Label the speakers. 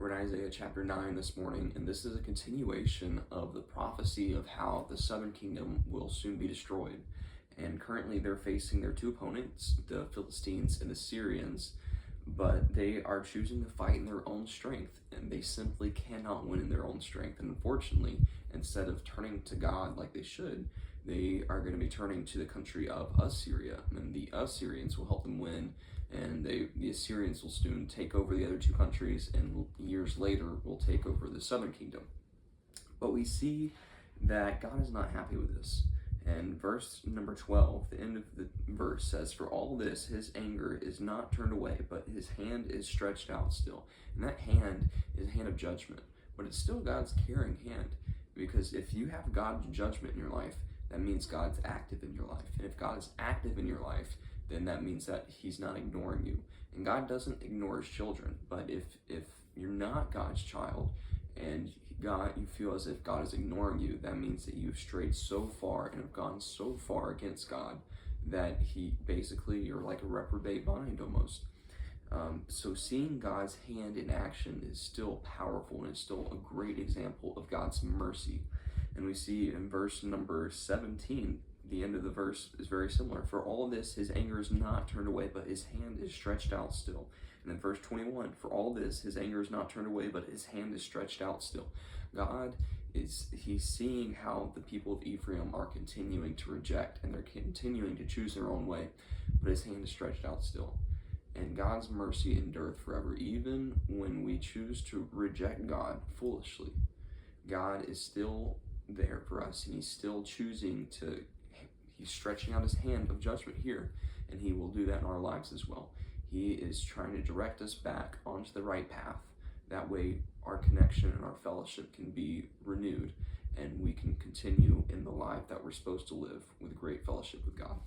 Speaker 1: We're in Isaiah chapter 9 this morning, and this is a continuation of the prophecy of how the southern kingdom will soon be destroyed. And currently they're facing their two opponents, the Philistines and the Syrians, but they are choosing to fight in their own strength, and they simply cannot win in their own strength. And unfortunately, instead of turning to God like they should, they are going to be turning to the country of Assyria, and the Assyrians will help them win, and the Assyrians will soon take over the other two countries, and years later will take over the southern kingdom. But we see that God is not happy with this. And verse number 12, the end of the verse says, "For all this, his anger is not turned away, but his hand is stretched out still." And that hand is a hand of judgment, but it's still God's caring hand. Because if you have God's judgment in your life, that means God's active in your life. And if God is active in your life, then that means that he's not ignoring you. And God doesn't ignore his children. But if you're not God's child, and you feel as if God is ignoring you, that means that you've strayed so far and have gone so far against God that you're like a reprobate mind almost. So seeing God's hand in action is still powerful, and it's still a great example of God's mercy. And we see in verse number 17, the end of the verse is very similar. "For all of this, his anger is not turned away, but his hand is stretched out still." And then verse 21, "For all this, his anger is not turned away, but his hand is stretched out still." He's seeing how the people of Ephraim are continuing to reject, and they're continuing to choose their own way, but his hand is stretched out still. And God's mercy endureth forever. Even when we choose to reject God foolishly, God is still there for us, and he's stretching out his hand of judgment here, and he will do that in our lives as well. He is trying to direct us back onto the right path. That way our connection and our fellowship can be renewed, and we can continue in the life that we're supposed to live with great fellowship with God.